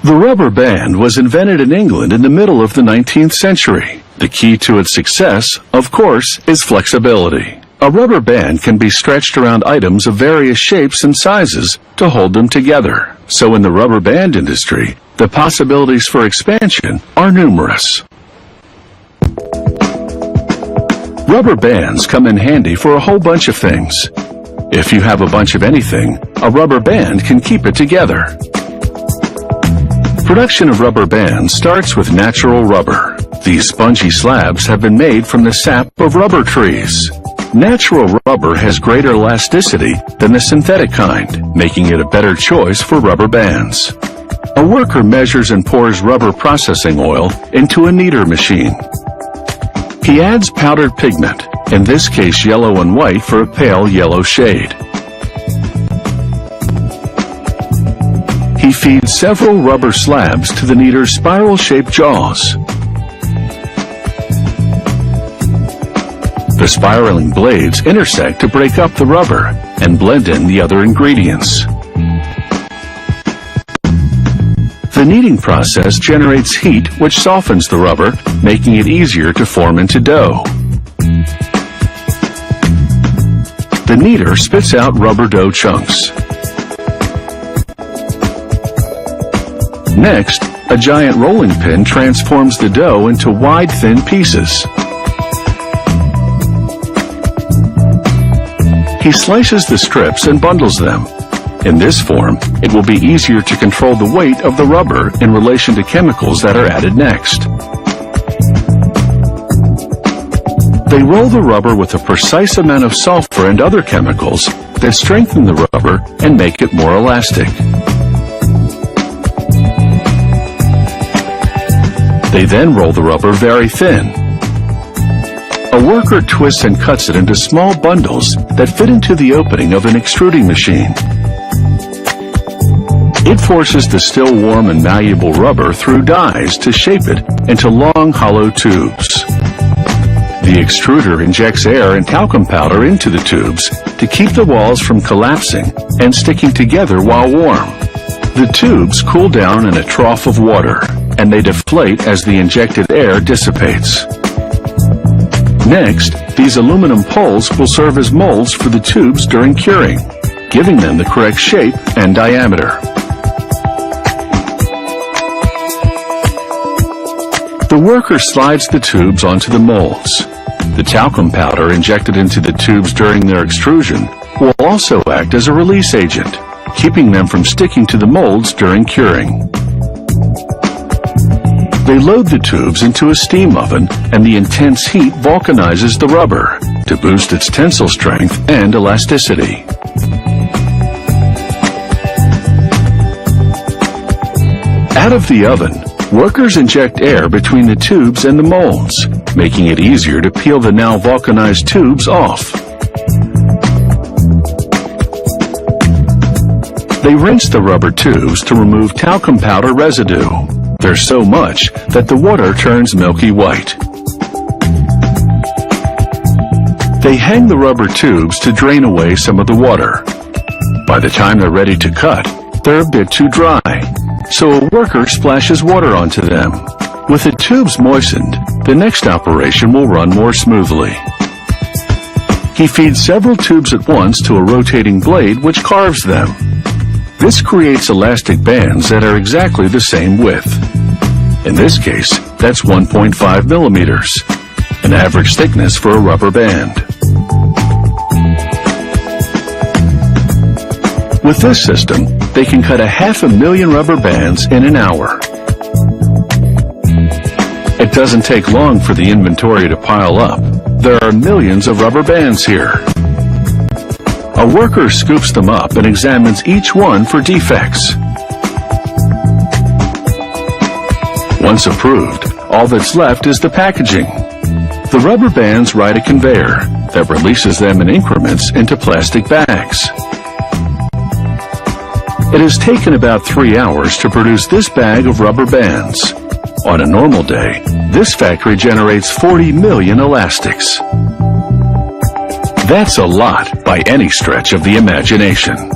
The rubber band was invented in England in the middle of the 19th century. The key to its success, of course, is flexibility. A rubber band can be stretched around items of various shapes and sizes to hold them together. So in the rubber band industry, the possibilities for expansion are numerous. Rubber bands come in handy for a whole bunch of things. If you have a bunch of anything, a rubber band can keep it together. Production of rubber bands starts with natural rubber. These spongy slabs have been made from the sap of rubber trees. Natural rubber has greater elasticity than the synthetic kind, making it a better choice for rubber bands. A worker measures and pours rubber processing oil into a kneader machine. He adds powdered pigment, in this case yellow and white for a pale yellow shade. He feeds several rubber slabs to the kneader's spiral-shaped jaws. The spiraling blades intersect to break up the rubber and blend in the other ingredients. The kneading process generates heat which softens the rubber, making it easier to form into dough. The kneader spits out rubber dough chunks. Next, a giant rolling pin transforms the dough into wide, thin pieces. He slices the strips and bundles them. In this form, it will be easier to control the weight of the rubber in relation to chemicals that are added next. They roll the rubber with a precise amount of sulfur and other chemicals that strengthen the rubber and make it more elastic. They then roll the rubber very thin. A worker twists and cuts it into small bundles that fit into the opening of an extruding machine. It forces the still warm and malleable rubber through dies to shape it into long, hollow tubes. The extruder injects air and talcum powder into the tubes to keep the walls from collapsing and sticking together while warm. The tubes cool down in a trough of water, and they deflate as the injected air dissipates. Next, these aluminum poles will serve as molds for the tubes during curing, giving them the correct shape and diameter. The worker slides the tubes onto the molds. The talcum powder injected into the tubes during their extrusion will also act as a release agent, keeping them from sticking to the molds during curing. They load the tubes into a steam oven, and the intense heat vulcanizes the rubber to boost its tensile strength and elasticity. Out of the oven, workers inject air between the tubes and the molds, making it easier to peel the now vulcanized tubes off. They rinse the rubber tubes to remove talcum powder residue. There's so much that the water turns milky white. They hang the rubber tubes to drain away some of the water. By the time they're ready to cut, they're a bit too dry, so a worker splashes water onto them. With the tubes moistened, the next operation will run more smoothly. He feeds several tubes at once to a rotating blade which carves them. This creates elastic bands that are exactly the same width. In this case, that's 1.5 millimeters, an average thickness for a rubber band. With this system, they can cut 500,000 rubber bands in an hour. It doesn't take long for the inventory to pile up. There are millions of rubber bands here. A worker scoops them up and examines each one for defects. Once approved, all that's left is the packaging. The rubber bands ride a conveyor that releases them in increments into plastic bags. It has taken about 3 hours to produce this bag of rubber bands. On a normal day, this factory generates 40 million elastics. That's a lot by any stretch of the imagination.